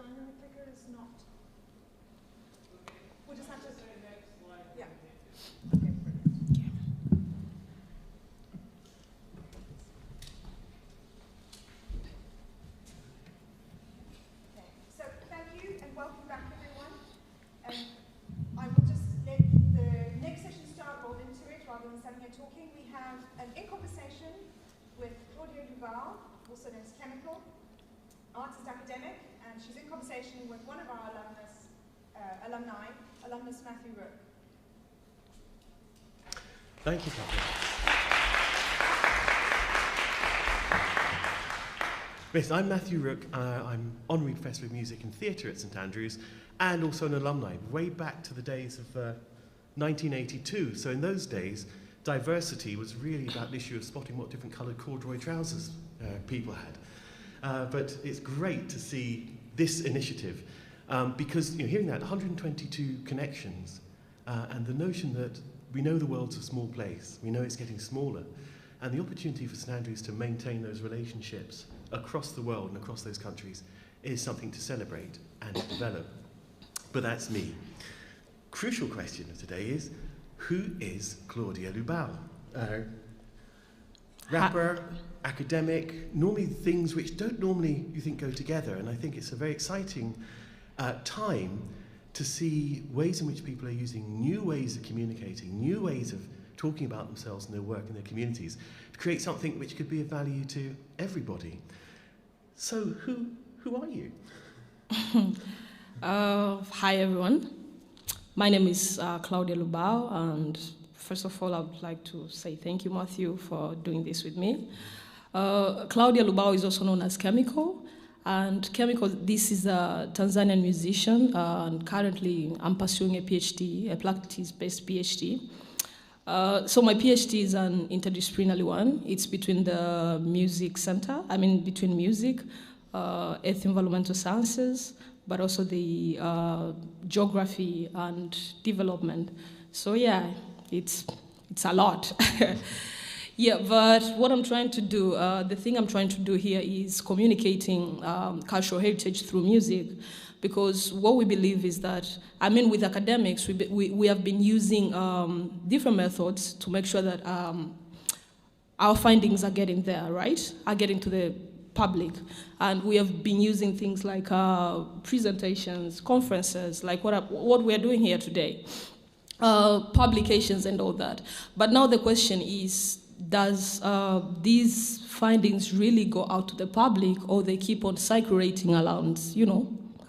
showing them the clicker is not. We'll just have to. Yeah. Okay, brilliant. Okay, so thank you and welcome back, everyone. I will just let the next session start, roll into it rather than standing here talking. We have an in conversation with Claudia, also known as Chemical, artist academic, and she's in conversation with one of our alumnus Matthew Rook. Thank you, Claudia. Yes, I'm Matthew Rook. I'm Honorary Professor of Music and Theatre at St Andrews, and also an alumni, way back to the days of 1982. So in those days, diversity was really about the issue of spotting what different coloured corduroy trousers people had. But it's great to see this initiative because hearing that, 122 connections and the notion that we know the world's a small place, we know it's getting smaller, and the opportunity for St Andrews to maintain those relationships across the world and across those countries is something to celebrate and to develop. But that's me. Crucial question of today is, who is Claudia Lubau? Rapper, academic, normally things which don't normally, you think, go together. And I think it's a very exciting time to see ways in which people are using new ways of communicating, new ways of talking about themselves and their work and their communities to create something which could be of value to everybody. So who are you? Hi, everyone. My name is Claudia Lubau, and first of all, I would like to say thank you, Matthew, for doing this with me. Claudia Lubau is also known as Chemical, and Chemical, this is a Tanzanian musician, and currently I'm pursuing a PhD, a practice-based PhD. So my PhD is an interdisciplinary one. It's between the music center, between music, eth-environmental sciences, but also the geography and development. So yeah, it's a lot. Yeah, but what I'm trying to do, the thing I'm trying to do here is communicating cultural heritage through music, because what we believe is that, with academics, we have been using different methods to make sure that our findings are getting there, right? Are getting to the public. And we have been using things like presentations, conferences, like what we're doing here today, publications and all that. But now the question is, does these findings really go out to the public, or they keep on circulating around,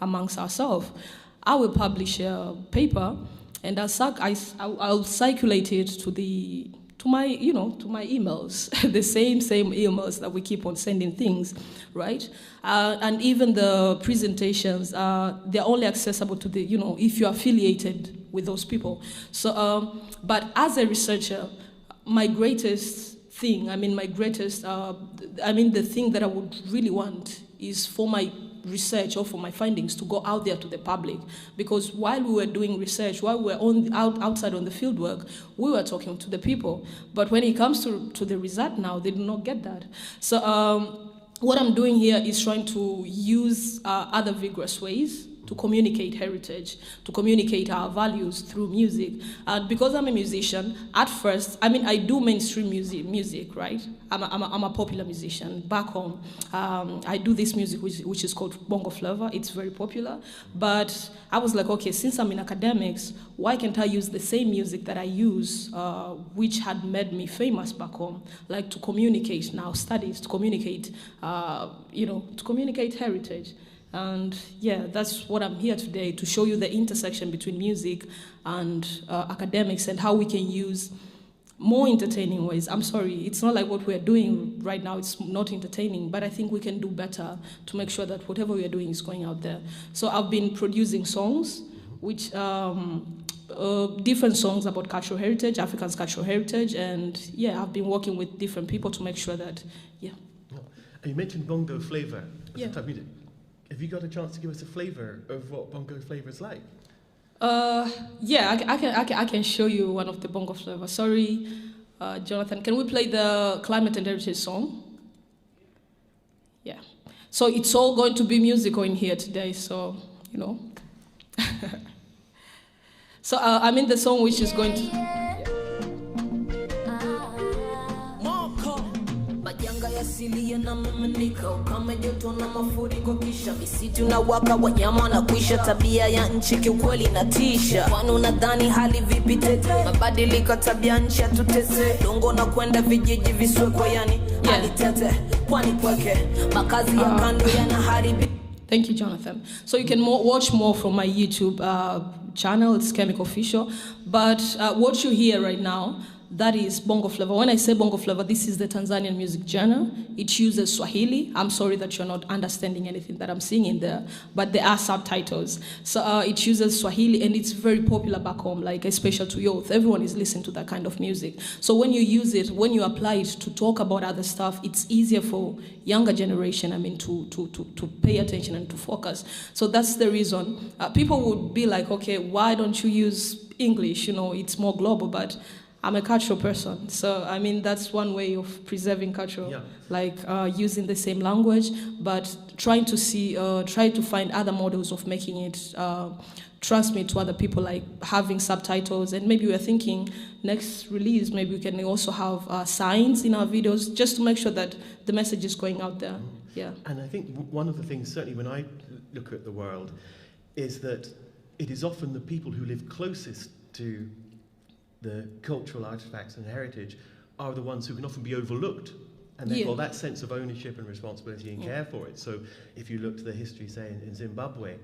amongst ourselves? I will publish a paper, and I'll circulate it to my emails, the same emails that we keep on sending things, right? And even the presentations, they're only accessible to if you're affiliated with those people. So, but as a researcher, my greatest thing, the thing that I would really want is for my research or for my findings to go out there to the public, because while we were doing research, while we were outside on the field work, we were talking to the people. But when it comes to the result now, they do not get that. So what I'm doing here is trying to use other vigorous ways to communicate heritage, to communicate our values through music. And because I'm a musician, at first, I do mainstream music, right? I'm a popular musician back home. I do this music which is called bongo flava. It's very popular. But I was like, okay, since I'm in academics, why can't I use the same music that I use, which had made me famous back home, like to communicate now studies, to communicate, to communicate heritage. And yeah, that's what I'm here today, to show you the intersection between music and academics, and how we can use more entertaining ways. I'm sorry, it's not like what we're doing right now, it's not entertaining, but I think we can do better to make sure that whatever we're doing is going out there. So I've been producing songs, which different songs about cultural heritage, Africa's cultural heritage, and yeah, I've been working with different people to make sure that, yeah. And you mentioned bongo flavor as yeah. a type of music. Have you got a chance to give us a flavour of what bongo flavour is like? Yeah, I can show you one of the bongo flavour. Sorry, Jonathan, can we play the Climate and Heritage song? Yeah. So it's all going to be musical in here today, so, you know. So I'm in the song which is going to... Asilia na miminika ukame joto na mafuriko kisha misitu na waka wanyama na kuisha tabia ya nchi kiukweli inatisha kwani unadhani hali vipi tete mabadiliko tabia nchi atutese dongo na kwenda vijiji viswekwe yani hali tete kwani pweke makazi ya kando yanaharibi. Thank you, Jonathan. So you can watch more from my YouTube channel, it's Chemical Official, but what you hear right now, that is Bongo Flava. When I say Bongo Flava, this is the Tanzanian music genre. It uses Swahili. I'm sorry that you're not understanding anything that I'm singing there, but there are subtitles. So it uses Swahili, and it's very popular back home, like especially to youth. Everyone is listening to that kind of music. So when you use it, when you apply it to talk about other stuff, it's easier for younger generation, to pay attention and to focus. So that's the reason. People would be like, okay, why don't you use English? You know, it's more global, but I'm a cultural person, so that's one way of preserving culture, like using the same language, but trying to find other models of making it transmit to other people, like having subtitles, and maybe we're thinking next release, maybe we can also have signs in our videos, just to make sure that the message is going out there. Yeah. And I think one of the things, certainly when I look at the world, is that it is often the people who live closest to the cultural artifacts and heritage are the ones who can often be overlooked, and therefore that sense of ownership and responsibility and care for it. So if you look to the history, say in Zimbabwe,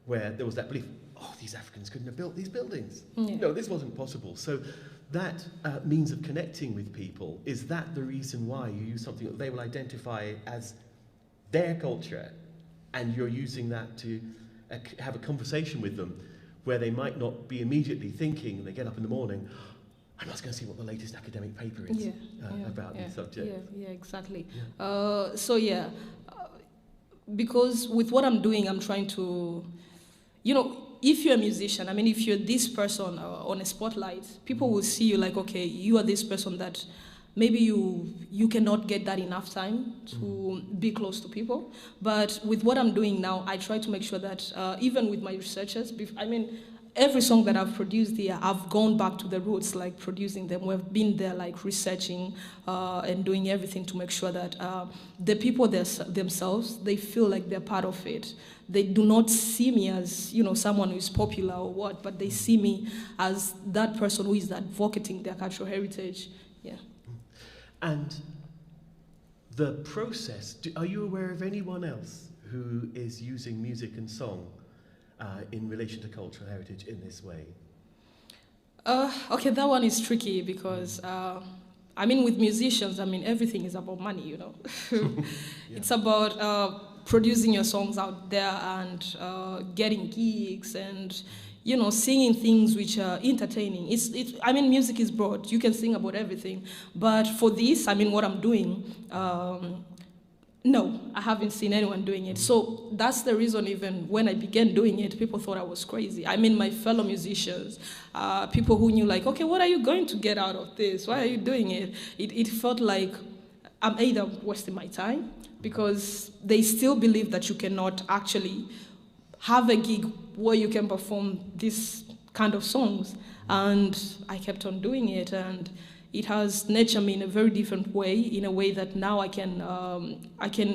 where there was that belief, oh, these Africans couldn't have built these buildings. No, this wasn't possible. So that means of connecting with people, is that the reason why you use something that they will identify as their culture, and you're using that to have a conversation with them where they might not be immediately thinking, and they get up in the morning, I'm just going to see what the latest academic paper is about this subject. Yeah, exactly. Because with what I'm doing, I'm trying to, if you're a musician, if you're this person on a spotlight, people will see you like, okay, you are this person that maybe you cannot get that enough time to be close to people. But with what I'm doing now, I try to make sure that even with my researchers, every song that I've produced here, I've gone back to the roots, like producing them. We've been there, like researching and doing everything to make sure that the people themselves, they feel like they're part of it. They do not see me as, someone who is popular or what, but they see me as that person who is advocating their cultural heritage. Yeah. And the process, are you aware of anyone else who is using music and song in relation to cultural heritage in this way? Okay, that one is tricky because, with musicians, everything is about money, It's about producing your songs out there and getting gigs and, singing things which are entertaining. Music is broad. You can sing about everything. But for this, what I'm doing, no, I haven't seen anyone doing it. So that's the reason even when I began doing it, people thought I was crazy. My fellow musicians, people who knew like, okay, what are you going to get out of this? Why are you doing it? It felt like I'm either wasting my time because they still believe that you cannot actually have a gig where you can perform this kind of songs. And I kept on doing it, and it has nurtured me in a very different way, in a way that now I can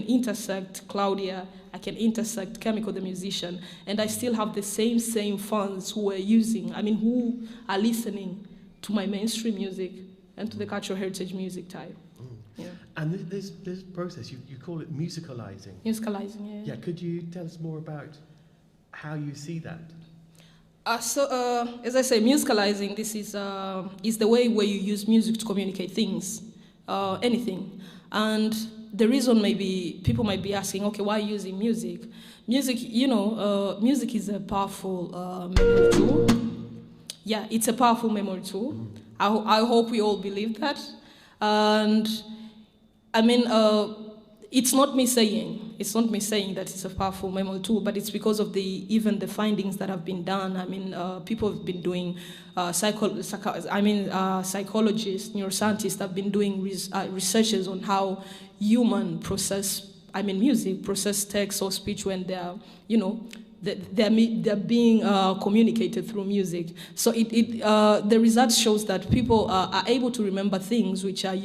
intersect Claudia, I can intersect Chemical the musician, and I still have the same fans who are who are listening to my mainstream music and to the cultural heritage music type. Yeah. And this process, you call it musicalizing. Musicalizing, Yeah, could you tell us more about how you see that? As I say, musicalizing, this is the way where you use music to communicate things, anything. And the reason people might be asking, okay, why using music? Music, music is a powerful memory tool. Yeah, it's a powerful memory tool. I hope we all believe that. And it's not me saying that it's a powerful memory tool, but it's because of even the findings that have been done. People have been doing psychologists, neuroscientists have been doing researches on how human process music, process text or speech when they're, they're being communicated through music. So the results shows that people are able to remember things which are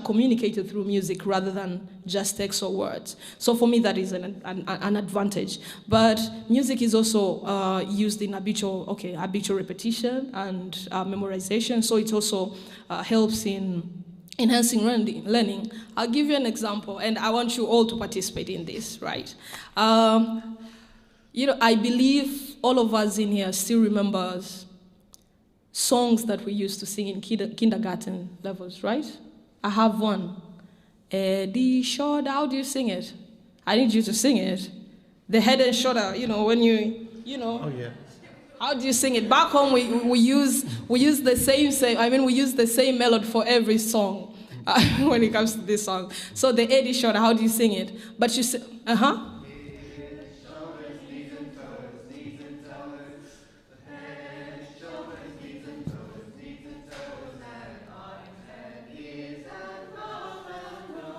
communicated through music rather than just text or words. So for me, that is an advantage. But music is also used in habitual repetition and memorization. So it also helps in enhancing learning. I'll give you an example, and I want you all to participate in this, right? I believe all of us in here still remembers songs that we used to sing in kindergarten levels, right? I have one. Eddie Shoulder, how do you sing it? I need you to sing it. The head and shoulder, when you. Oh, yeah. How do you sing it? Back home, we use the same melody for every song when it comes to this song. So the Eddie Shoulder, how do you sing it? But you say,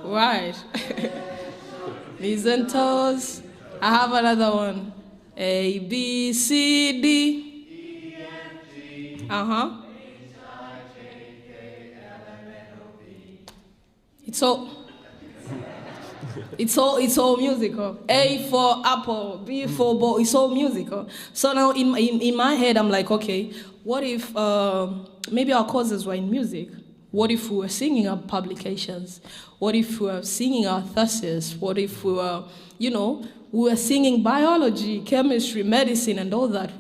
Right. Knees and toes. I have another one. A, B, C, D. E, F, G. H, I, J, K, L, M, N, O, P. It's all musical. A for apple, B for ball. It's all musical. So now in my head, I'm like, okay, what if maybe our courses were in music? What if we were singing our publications? What if we were singing our thesis? What if we were, we were singing biology, chemistry, medicine, and all that?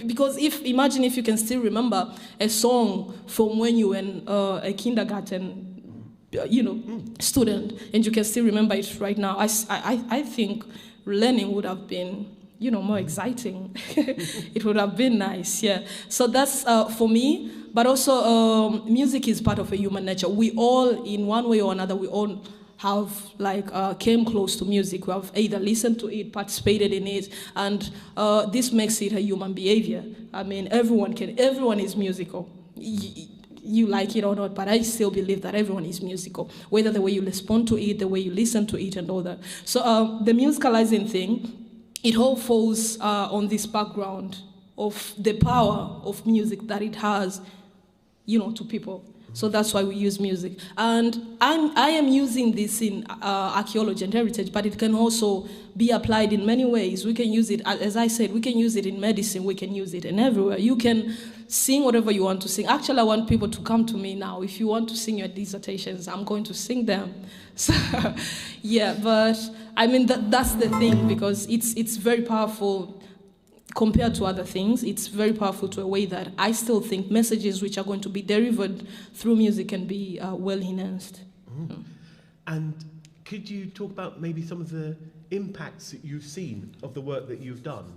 Because imagine if you can still remember a song from when you were in a kindergarten, student, and you can still remember it right now. I think learning would have been, more exciting. It would have been nice, yeah. So that's for me. But also, music is part of a human nature. We all, in one way or another, we all have came close to music. We have either listened to it, participated in it, and this makes it a human behavior. I mean, everyone is musical. You like it or not, but I still believe that everyone is musical, whether the way you respond to it, the way you listen to it, and all that. So the musicalizing thing, it all falls on this background of the power of music that it has, to people. So that's why we use music. And I am using this in archaeology and heritage, but it can also be applied in many ways. We can use it, as I said, we can use it in medicine, we can use it in everywhere. You can sing whatever you want to sing. Actually, I want people to come to me now. If you want to sing your dissertations, I'm going to sing them. So, yeah, but I mean, that's the thing, because it's very powerful. Compared to other things, it's very powerful to a way that I still think messages which are going to be delivered through music can be well enhanced. Mm. And could you talk about maybe some of the impacts that you've seen of the work that you've done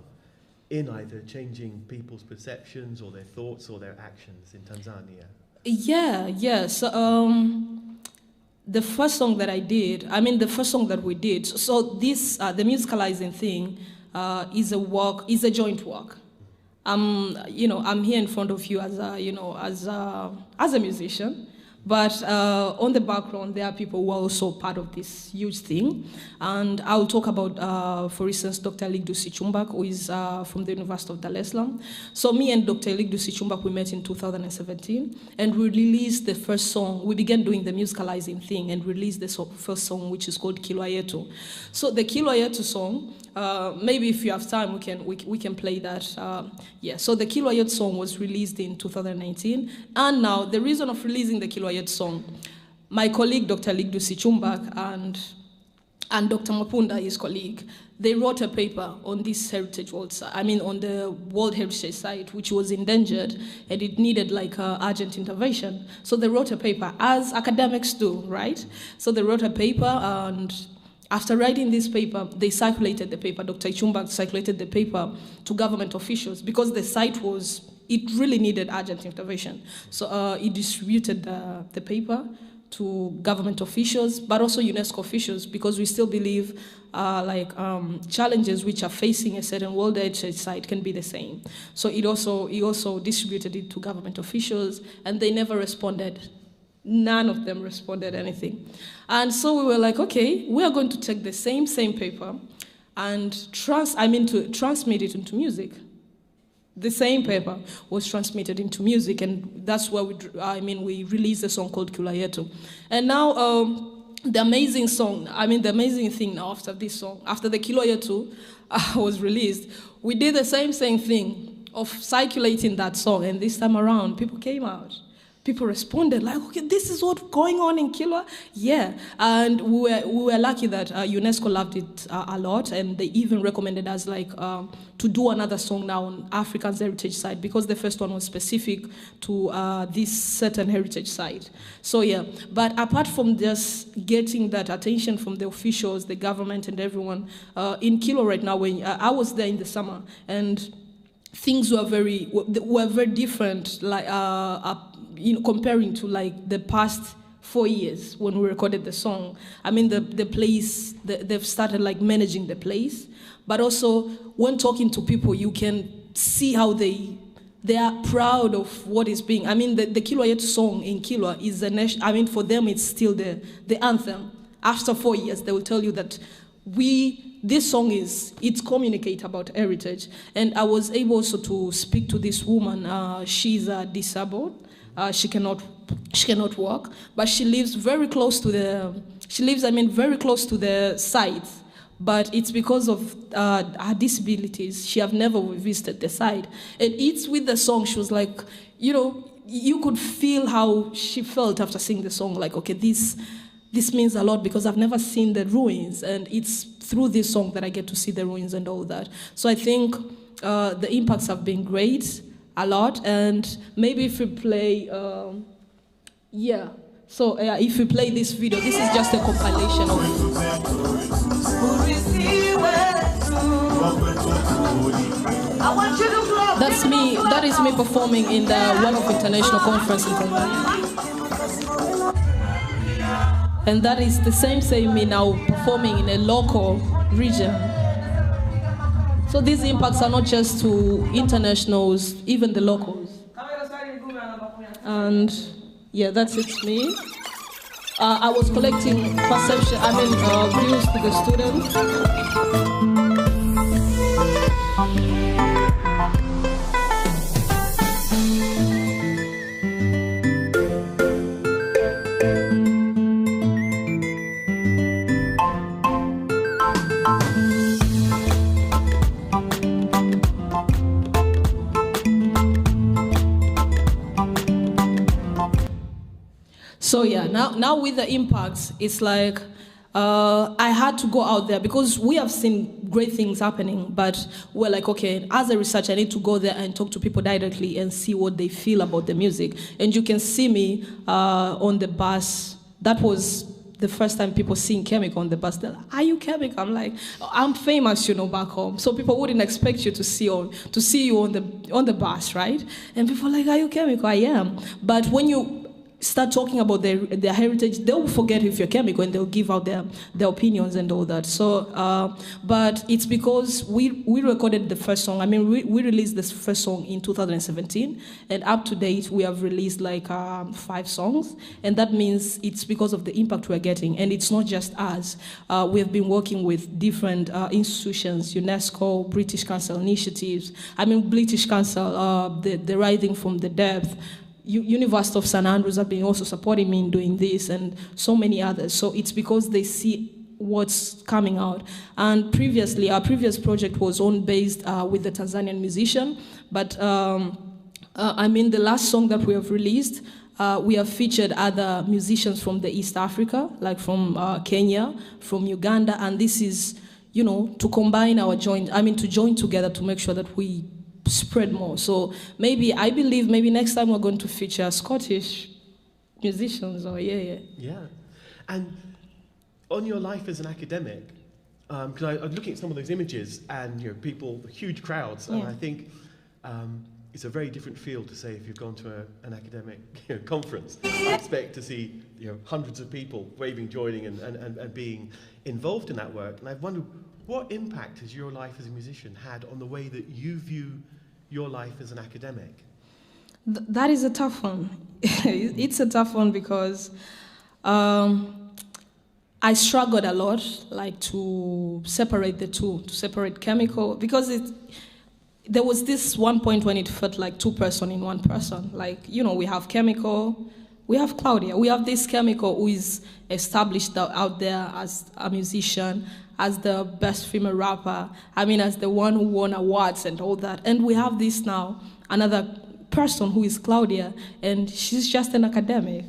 in either changing people's perceptions or their thoughts or their actions in Tanzania? Yeah. So the first song that we did, so this, the musicalizing thing, is a joint work. I'm here in front of you as a musician, but on the background there are people who are also part of this huge thing. And I'll talk about, for instance, Dr. Ligdu Sichumbak, who is from the University of Dar es Salaam. So me and Dr. Ligdu Sichumbak, we met in 2017, and we released the first song. We began doing the musicalizing thing and released the first song, which is called Kilwa Yetu. So the Kilwa Yetu song, maybe if you have time, we can play that. So the Kilwa Yetu song was released in 2019, and now the reason of releasing the Kilwa Yetu song, my colleague Dr. Ligdu Sichumbak and Dr. Mapunda, his colleague, they wrote a paper on this heritage world site, on the World Heritage Site, which was endangered, and it needed urgent intervention. So they wrote a paper, as academics do, right? So they wrote a paper, and after writing this paper, they circulated the paper. Dr. Ichumbak circulated the paper to government officials because the site it really needed urgent intervention. So he distributed the paper to government officials, but also UNESCO officials, because we still believe challenges which are facing a certain World Heritage Site can be the same. So he also distributed it to government officials, and they never responded. None of them responded anything. And so we were like, okay, we are going to take the same paper and transmit it into music. The same paper was transmitted into music, and that's where we released a song called Kula Yetu. And now the amazing thing now after this song, after the Kula Yetu was released, we did the same thing of circulating that song, and this time around, people came out. People responded like, okay, this is what's going on in Kilwa? Yeah, and we were lucky that UNESCO loved it a lot, and they even recommended us to do another song now on African's heritage side, because the first one was specific to this certain heritage site. So yeah, but apart from just getting that attention from the officials, the government and everyone, in Kilwa right now, when I was there in the summer, and things were very different, comparing to the past 4 years when we recorded the song. I mean, the place, they've started managing the place, but also when talking to people, you can see how they are proud of what is being. I mean, the Kilwa Yetu song in Kilwa is for them it's still the anthem. After 4 years, they will tell you that this song it communicates about heritage. And I was able also to speak to this woman. She's disabled. She cannot walk, but she lives very close to the site. But it's because of her disabilities. She have never visited the site. And it's with the song, she was like, you could feel how she felt after singing the song. Like, okay, this means a lot because I've never seen the ruins. And it's through this song that I get to see the ruins and all that. So I think the impacts have been great. A lot, and maybe if we play, if we play this video, this is just a compilation of. That's me. That is me performing in the one of international conference in Tanzania, and that is the same me now performing in a local region. So these impacts are not just to internationals, even the locals. And yeah, that's it, me. I was collecting views to the students. So yeah, now with the impacts, it's like I had to go out there because we have seen great things happening, but we're like, okay, as a researcher, I need to go there and talk to people directly and see what they feel about the music. And you can see me on the bus. That was the first time people seeing Chemical on the bus. They're like, are you Chemical? I'm like, I'm famous, back home. So people wouldn't expect you to see you on the bus, right? And people are like, are you Chemical? I am. But when you start talking about their heritage, they'll forget if you're Chemical and they'll give out their opinions and all that. So, but it's because we recorded the first song. I mean, we released this first song in 2017, and up to date we have released 5 songs, and that means it's because of the impact we're getting. And it's not just us. We have been working with different institutions, UNESCO, British Council initiatives. I mean, British Council, the Rising from the Depth. University of St Andrews have been also supporting me in doing this, and so many others. So it's because they see what's coming out. And previously, our previous project was based with the Tanzanian musician, but the last song that we have released, we have featured other musicians from the East Africa, like from Kenya, from Uganda, and this is, to combine to join together to make sure that we spread more. So I believe next time we're going to feature Scottish musicians. Yeah. And on your life as an academic, because I was looking at some of those images and people, huge crowds, and I think it's a very different feel to say if you've gone to an academic conference. I expect to see hundreds of people waving, joining, and being involved in that work. And I've wondered, what impact has your life as a musician had on the way that you view your life as an academic? That is a tough one. It's a tough one because I struggled a lot, like to separate the two, to separate chemical, because there was this one point when it felt like two person in one person. Like, we have chemical, we have Claudia, we have this chemical who is established out there as a musician, as the best female rapper, as the one who won awards and all that. And we have this now, another person who is Claudia, and she's just an academic,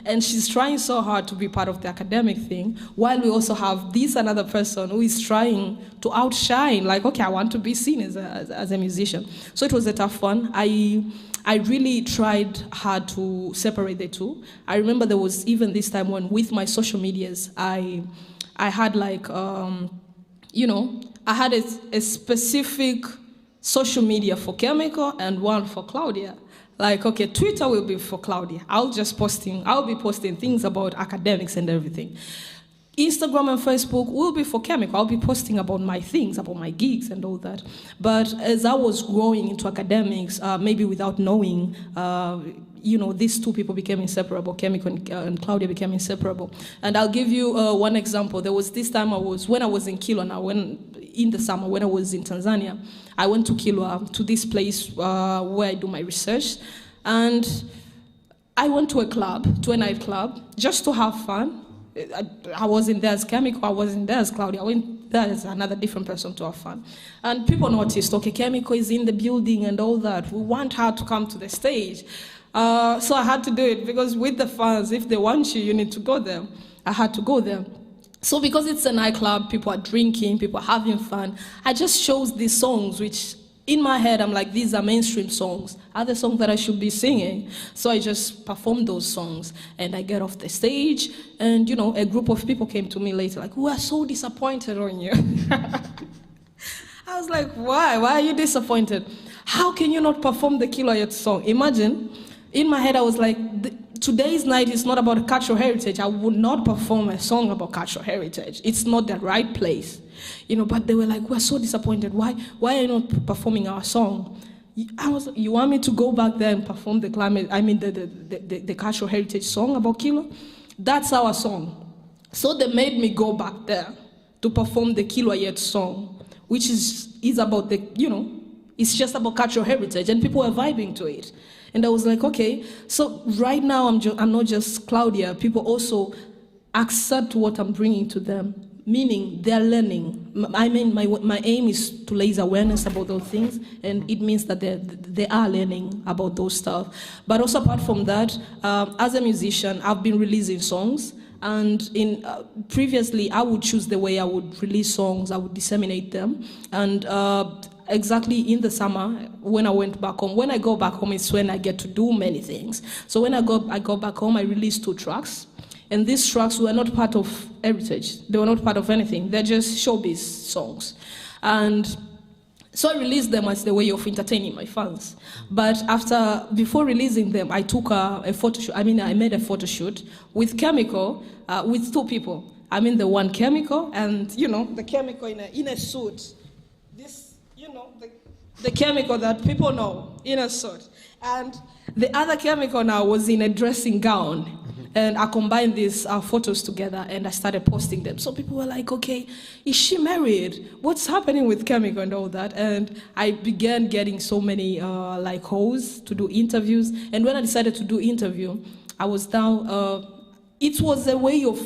and she's trying so hard to be part of the academic thing, while we also have this another person who is trying to outshine, like, okay, I want to be seen as a musician. So it was a tough one. I really tried hard to separate the two. I remember there was even this time when with my social medias, I had like, I had a specific social media for Chemical and one for Claudia. Like, okay, Twitter will be for Claudia. I'll be posting things about academics and everything. Instagram and Facebook will be for Chemical. I'll be posting about my things, about my gigs and all that. But as I was growing into academics, maybe without knowing, these two people became inseparable. Chemical and Claudia became inseparable. And I'll give you one example. There was this time when I was in Kilwa now, in the summer, when I was in Tanzania, I went to Kilwa, to this place where I do my research. And I went to a nightclub, just to have fun. I wasn't there as Chemical, I wasn't there as Claudia, I went there as another different person to have fun. And people noticed, okay, Chemical is in the building and all that. We want her to come to the stage. So I had to do it, because with the fans, if they want you, you need to go there. I had to go there. So because it's a nightclub, people are drinking, people are having fun, I just chose these songs, which in my head, I'm like, these are mainstream songs. Are the songs that I should be singing? So I just performed those songs, and I get off the stage, and a group of people came to me later, like, we are so disappointed on you. I was like, why? Why are you disappointed? How can you not perform the Killer song? Imagine, in my head, I was like, today's night is not about cultural heritage. I would not perform a song about cultural heritage. It's not the right place. But they were like, we're so disappointed. Why are you not performing our song? You want me to go back there and perform the cultural heritage song about Kilo? That's our song. So they made me go back there to perform the Kilo Yet song, which is about it's just about cultural heritage, and people are vibing to it. And I was like, okay, so right now I'm not just Claudia. People also accept what I'm bringing to them, meaning they're learning. My aim is to raise awareness about those things, and it means that they are learning about those stuff. But also apart from that, as a musician, I've been releasing songs. And previously, I would choose the way I would release songs, I would disseminate them. And exactly in the summer, when I went back home, when I go back home, it's when I get to do many things. So when I go back home, I released 2 tracks. And these tracks were not part of heritage. They were not part of anything. They're just showbiz songs. And so I released them as the way of entertaining my fans. But before releasing them, I took a photo shoot. I made a photo shoot with Chemical, with 2 people. The one Chemical, and the Chemical in a suit. This, the Chemical that people know, in a suit. And the other Chemical now was in a dressing gown. And I combined these photos together, and I started posting them. So people were like, okay, is she married? What's happening with Chemical and all that? And I began getting so many hosts to do interviews. And when I decided to do interview, I was now, it was a way of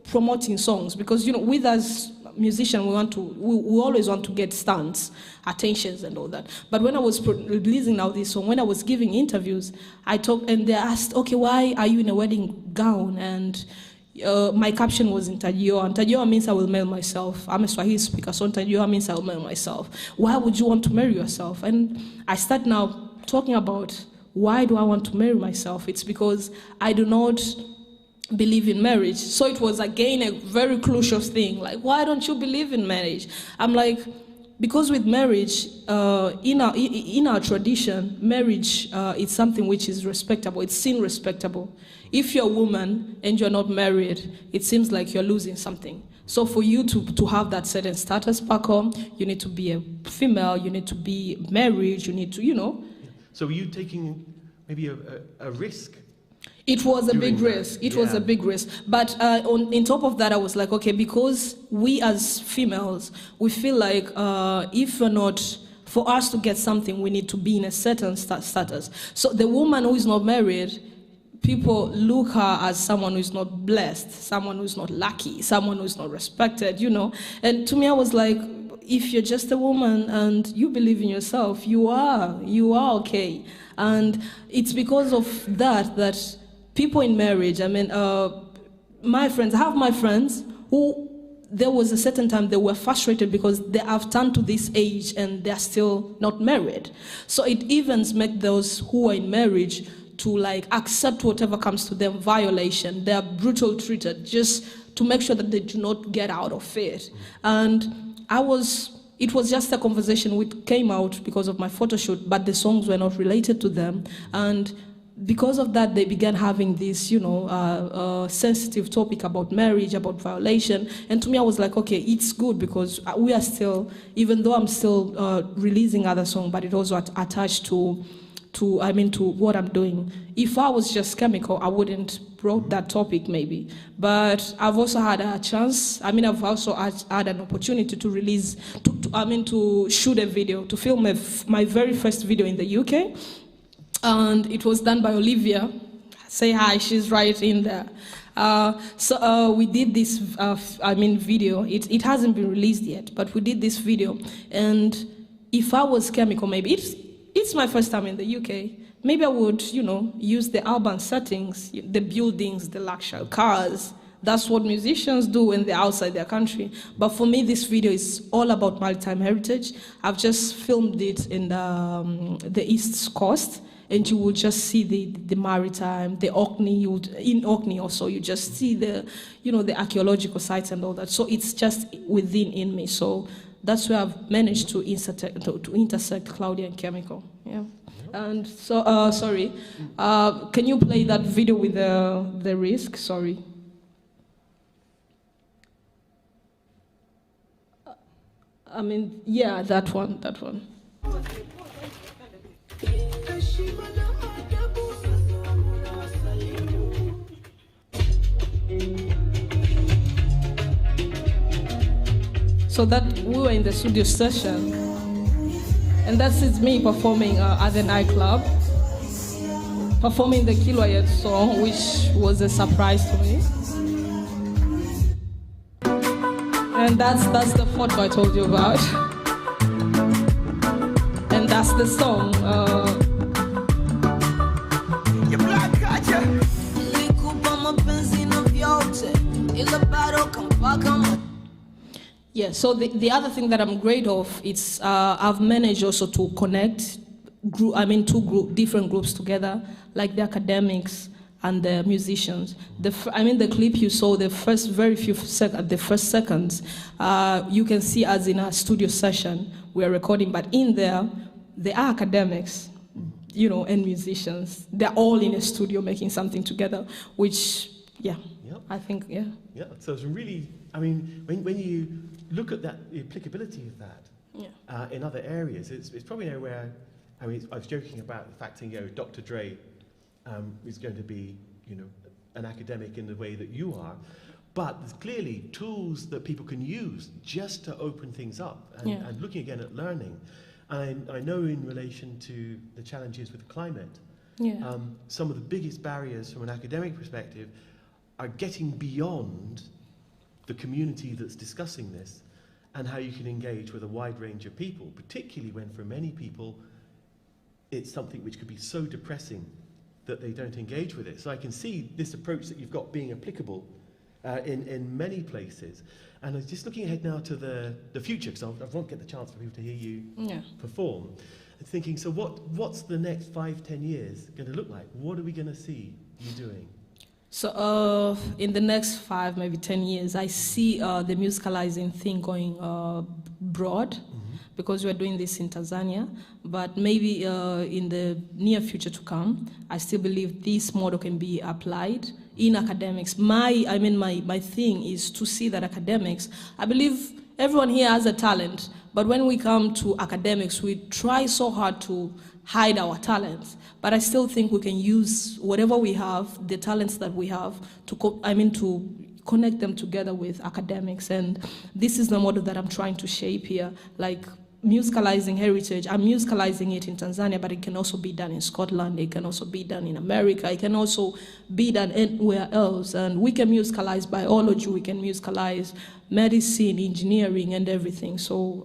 promoting songs, because with us musicians, we always want to get stands, attentions and all that. But when I was releasing now this song, when I was giving interviews, I talked, and they asked, okay, why are you in a wedding gown? And my caption was Ntajioa. Ntajioa means I will marry myself. I'm a Swahili speaker, so Ntajioa means I will marry myself. Why would you want to marry yourself? And I start now talking about, why do I want to marry myself? It's because I do not believe in marriage. So it was again a very crucial thing. Like, why don't you believe in marriage? I'm like, because with marriage, in our tradition, marriage is something which is respectable. It's seen respectable. If you're a woman and you're not married, it seems like you're losing something. So for you to have that certain status back home, you need to be a female, you need to be married, you need to, So were you taking maybe a risk. It was a big Doing that, risk. It was a big risk. But on top of that, I was like, okay, because we as females, we feel like if we're not, for us to get something, we need to be in a certain status. So the woman who is not married, people look her as someone who is not blessed, someone who is not lucky, someone who is not respected, you know. And to me, I was like, if you're just a woman and you believe in yourself, you are okay. And it's because of that people in marriage, I mean, my friends, I have my friends who, there was a certain time they were frustrated because they have turned to this age and they're still not married. So it even makes those who are in marriage to like accept whatever comes to them, violation, they're brutal treated, just to make sure that they do not get out of it. And it was just a conversation which came out because of my photo shoot, but the songs were not related to them. And because of that, they began having this, you know, sensitive topic about marriage, about violation. And to me, I was like, okay, it's good because we are still, even though I'm still releasing other songs, but it also attached to what I'm doing. If I was just chemical, I wouldn't brought that topic maybe. But I've also had a chance, I've also had an opportunity to release, to shoot a video, to film my very first video in the UK. And it was done by Olivia. Say hi, she's right in there. So we did this, video. It hasn't been released yet, but we did this video. And if I was chemical, maybe it's my first time in the UK. Maybe I would, use the urban settings, the buildings, the luxury cars. That's what musicians do when they're outside their country. But for me, this video is all about maritime heritage. I've just filmed it in the East Coast. And you will just see the maritime, the Orkney. In Orkney also, you just see the archaeological sites and all that. So it's just in me. So that's where I've managed to intersect Claudia and chemical. Yeah. And so, sorry, can you play that video with the risk? Sorry. Yeah, that one. So that we were in the studio session, and that's me performing at the nightclub, performing the Kiloyet song, which was a surprise to me. And that's the photo I told you about. And that's the song. Yeah, so the other thing that I'm great of, it's I've managed also to connect different groups together, like the academics and the musicians. The clip you saw, the first seconds, you can see us in a studio session we're recording, but in there are academics, and musicians. They're all in a studio making something together, which, yeah, yep. I think, yeah. Yeah, so it's really, when you look at that, the applicability of that in other areas, it's probably nowhere. I was joking about the fact that Dr. Dre is going to be an academic in the way that you are, but there's clearly tools that people can use just to open things up and looking again at learning. And I know in relation to the challenges with climate, some of the biggest barriers from an academic perspective are getting beyond the community that's discussing this and how you can engage with a wide range of people, particularly when for many people it's something which could be so depressing that they don't engage with it. So I can see this approach that you've got being applicable in many places. And I was just looking ahead now to the future, because I won't get the chance for people to hear you perform. And thinking, so what's the next 5-10 years going to look like? What are we going to see you doing? So in the next 5, maybe 10 years, I see the musicalizing thing going broad, because we're doing this in Tanzania. But maybe in the near future to come, I still believe this model can be applied in academics. My thing is to see that academics, I believe everyone here has a talent, But when we come to academics, we try so hard to hide our talents. But I still think we can use whatever we have, the talents that we have, to connect them together with academics. And this is the model that I'm trying to shape here, like musicalizing heritage. I'm musicalizing it in Tanzania, but it can also be done in Scotland, it can also be done in America, it can also be done anywhere else. And we can musicalize biology, we can musicalize medicine, engineering, and everything. So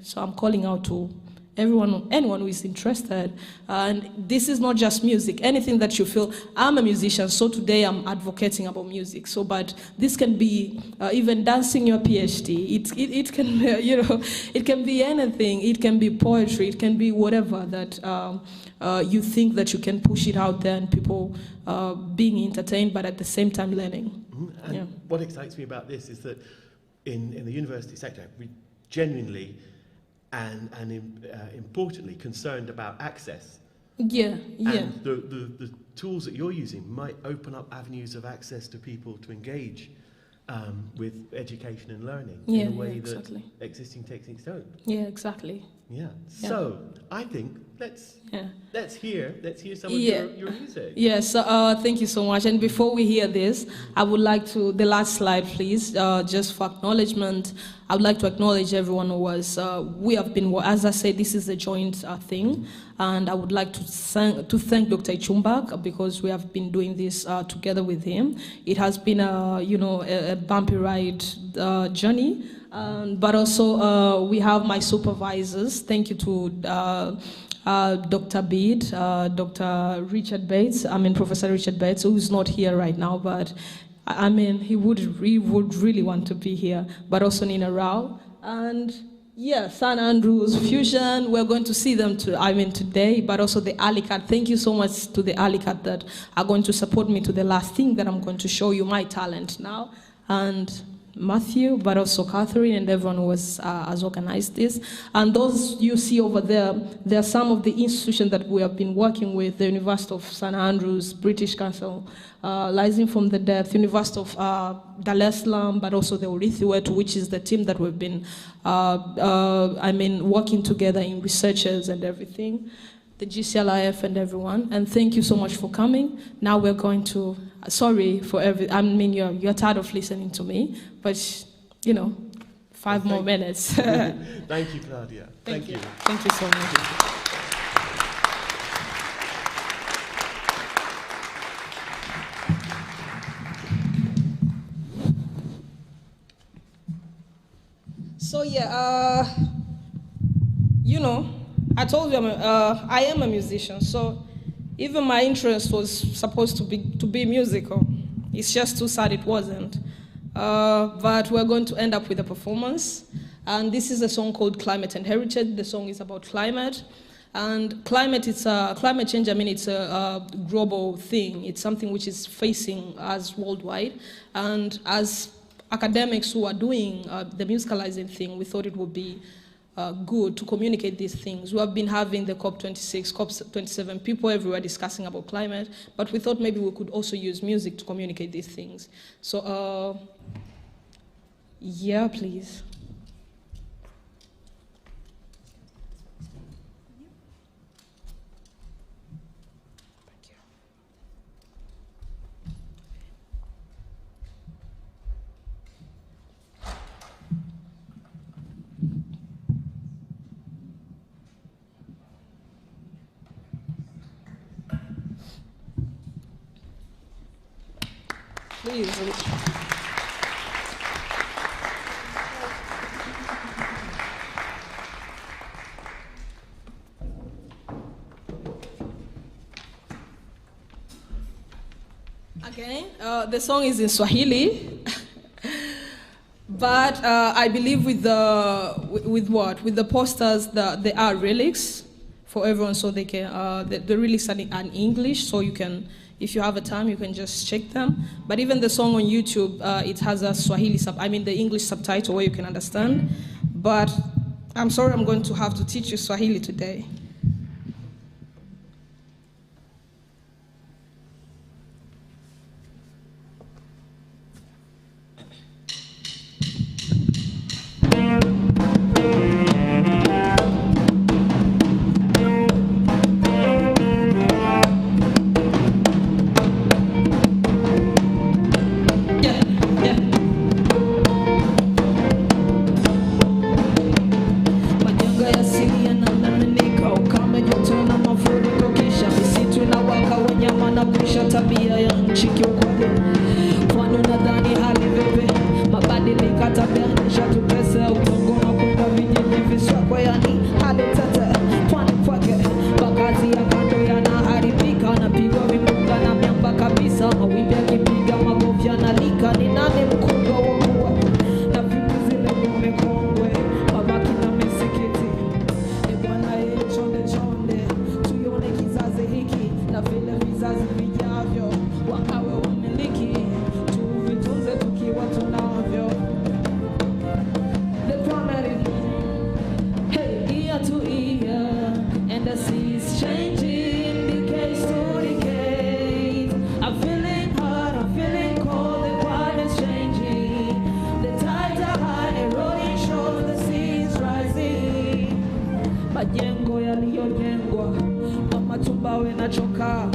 so I'm calling out to anyone who is interested. And this is not just music, anything that you feel. I'm a musician, so today I'm advocating about music. So, but this can be even dancing your PhD. It can be, it can be anything. It can be poetry. It can be whatever that you think that you can push it out there and people being entertained, but at the same time learning. Mm-hmm. And what excites me about this is that in the university sector, we genuinely and importantly concerned about access. Yeah. And the tools that you're using might open up avenues of access to people to engage with education and learning in a way that existing techniques don't. Yeah, exactly. Yeah. So I think let's hear some of your music. Yes, thank you so much. And before we hear this, I would like to, the last slide please, just for acknowledgement. I would like to acknowledge everyone who was, we have been, as I said, this is a joint thing. And I would like to thank Dr. Ichumbak because we have been doing this together with him. It has been a bumpy ride journey. But also we have my supervisors. Thank you to Dr. Bede, Dr. Richard Bates, Professor Richard Bates, who is not here right now, but he would really want to be here, but also Nina Rao. And St Andrews Fusion, we're going to see them today, but also the Alleycat. Thank you so much to the Alleycat that are going to support me to the last thing that I'm going to show you, my talent now. And Matthew, but also Catherine and everyone who has organized this. And those you see over there, they are some of the institutions that we have been working with: the University of St Andrews, British Council, Rising from the Depth, University of Dar es Salaam, but also the Urithiwetu, which is the team that we've been working together in researchers and everything, the GCLIF and everyone. And thank you so much for coming. Now we're going to, sorry for you're tired of listening to me, but 5 more minutes. Thank you, Claudia. Thank you. Thank you so much. So I told you I am a musician, so even my interest was supposed to be musical. It's just too sad it wasn't. But we're going to end up with a performance. And this is a song called Climate and Heritage. The song is about climate. And climate change, it's a global thing. It's something which is facing us worldwide. And as academics who are doing the musicalizing thing, we thought it would be good to communicate these things. We have been having the COP26, COP27, people everywhere discussing about climate, but we thought maybe we could also use music to communicate these things. So, please. Please. Again, the song is in Swahili, but I believe with the posters, there are lyrics for everyone, so they can the lyrics are in English, so you can. If you have a time, you can just check them. But even the song on YouTube, it has a Swahili the English subtitle where you can understand. But I'm sorry, I'm going to have to teach you Swahili today. tabia nishatupese utongo na kwenda vijiji viswekwe yani hali tete pwani kwake makazi ya kando yanaharibika napigwa vimbunga na miamba kabisa mawimbi yakipiga magofu yanalika ni nani mkubwa wa kuwa na vipi zile ngome kongwe mabaki na misikiti e bwana ye chonde chonde tuione kizazi hiki na vile vizazi vijavyo wakawe wamiliki tuvitunze tukiwa tunavyo the primary hey year to year and the sea is changing decades to decades I'm feeling hot I'm feeling cold the climate is changing the tides are high eroding shores the sea is rising majengo yaliyojengwa kwa matumbawe na chokaa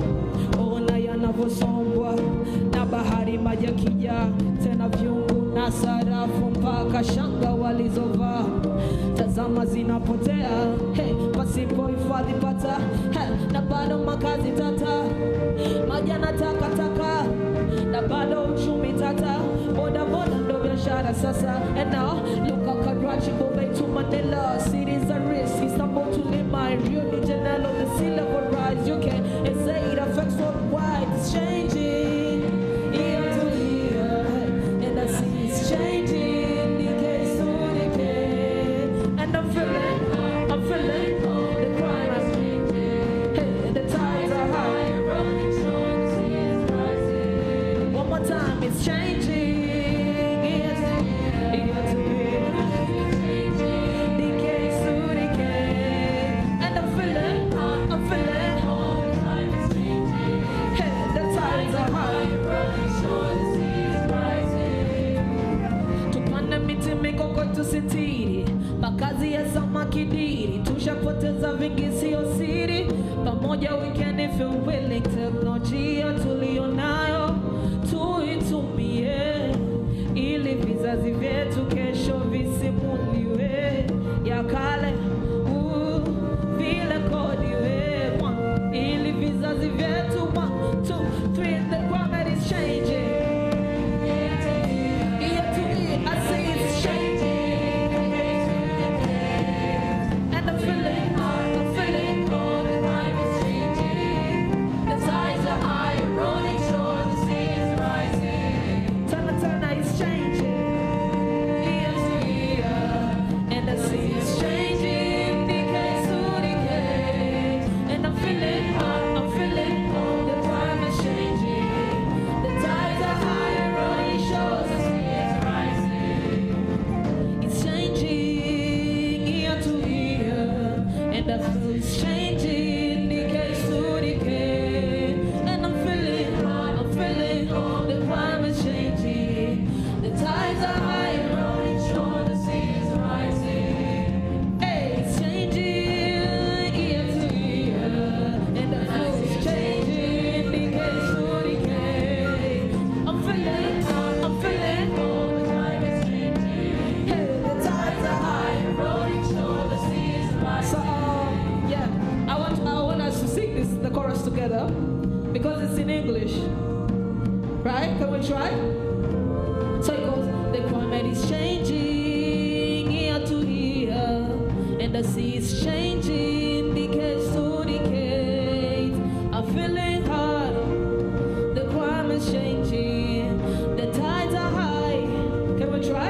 ona yanavyosombwa na bahari maji yakijaa tena vyungu na sarafu mpaka shanga walizovaa tazama zinapotea hey, pasipo hifadhi pata hey, na bado makazi tata maji na takataka na bado uchumi tata boda boda ndo biashara sasa and now look at Karachi Bombay to Manila cities are risk Istanbul to Lima Rio de Janeiro the sea level rise UK and say it affects worldwide it's changing year to year and the sea is changing decades to decade and I'm feeling the crime is changing hey, the tides are high one more time it's changing year to year decades to decade and I'm feeling hey, the tides are high tupande miti mikoko tusitiri makazi ya samaki diri tushapoteza vingi sio siri pamoja we can if you're willing teknolojia tulionayo tuitumie ili vizazi vyetu kesho visimuliwe ya kale vile kodiwe ili vizazi vyetu 1, 2, 3 the climate is changing year to year I see it's changing and I'm feeling all the climate is changing the tides are high eroding shore the sea is rising Tana is changing year to year and the sea is changing decades to decades and I'm feeling the climate is changing the tides are high eroding shores the sea is rising it's changing year to year and the sea is changing decades to decade and I'm feeling the climate is changing the tides are high eroding shores the sea is rising hey it's changing year to year and the sea is changing decades to decade I'm feeling the climate is changing hey the tides are high eroding shores the sea is rising so yeah I want us to sing the chorus together because it's in English right can we try so it goes the climate is changing year to year and the sea is changing decades to decades I'm feeling hot the climate is changing the tides are high can we try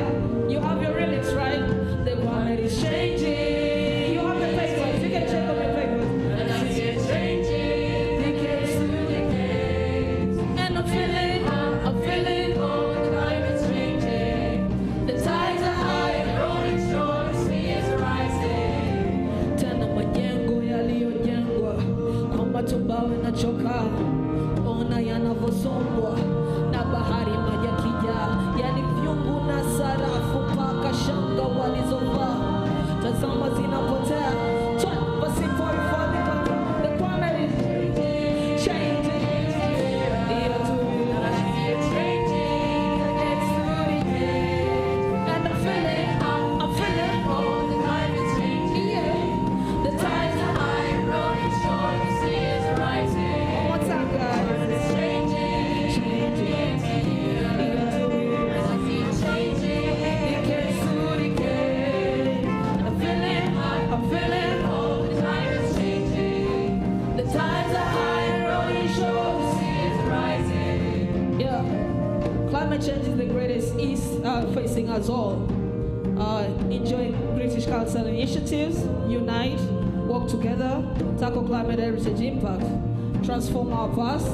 you have your lyrics right the climate is changing you have the papers you can check on your papers and the sea is changing decades to decades and I'm feeling the climate is changing the tides are high eroding shore the sea is rising tena majengo yaliyojengwa kwa matumbawe na chokaa ona yanavyosombwa na bahari maji yakijaa yani vyungu na sarafu mpaka shanga walizovaa tazama zinapotea pasipo hifadhi the climate is changing year to year it's changing it's changing and I'm feeling all the climate is changing yeah the tides are high eroding shore the sea is rising one more time guys it's changing us all. Enjoy British cultural initiatives, unite, work together, tackle climate heritage impact, transform our past,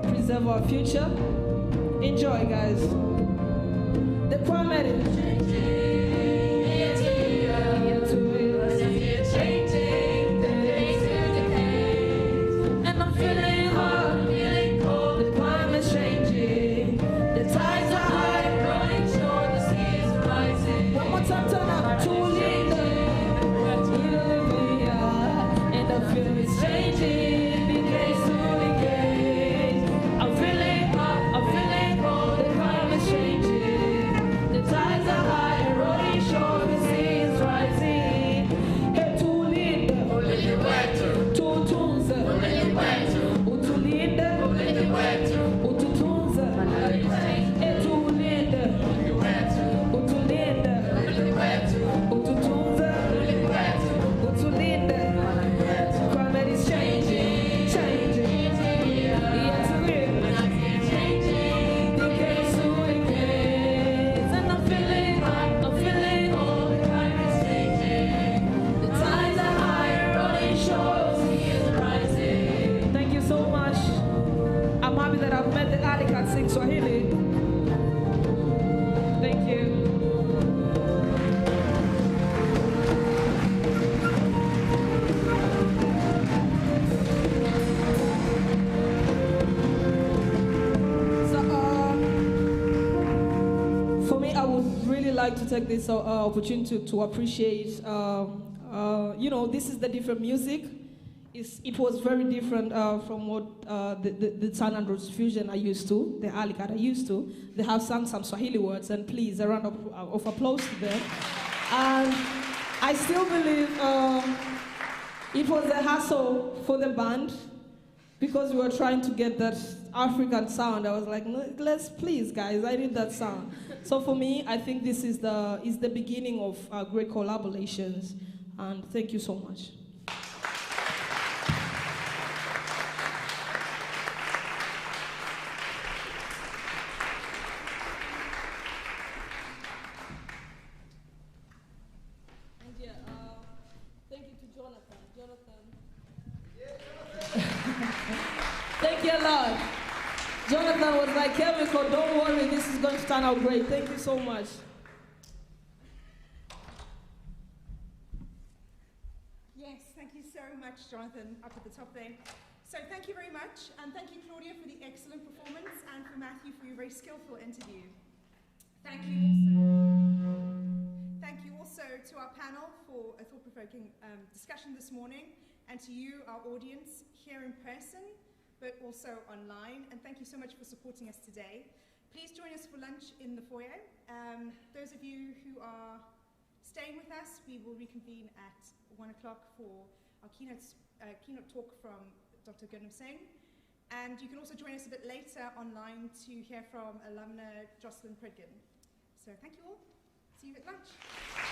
preserve our future. Enjoy, guys. The climate is changing. To take this opportunity to appreciate, you know, this is the different music. It was very different from what the St Andrews Fusion are used to, the Alleycat are used to. They have sung some Swahili words, and please, a round of applause to them. And I still believe it was a hassle for the band because we were trying to get that African sound. I was like, let's please, guys, I need that sound. So for me, I think this is the beginning of great collaborations, and thank you so much. And yeah, thank you to Jonathan. Thank you a lot. Jonathan was like, Chemical, don't worry, this is going to turn out great. Thank you so much. Yes, thank you so much, Jonathan, up at the top there. So thank you very much, and thank you, Claudia, for the excellent performance, and for Matthew for your very skillful interview. Thank you also to our panel for a thought-provoking discussion this morning, and to you, our audience, here in person, but also online, and thank you so much for supporting us today. Please join us for lunch in the foyer. Those of you who are staying with us, we will reconvene at 1 o'clock for our keynote talk from Dr. Gurnam Singh. And you can also join us a bit later online to hear from alumna Jocelyn Pridgen. So thank you all. See you at lunch.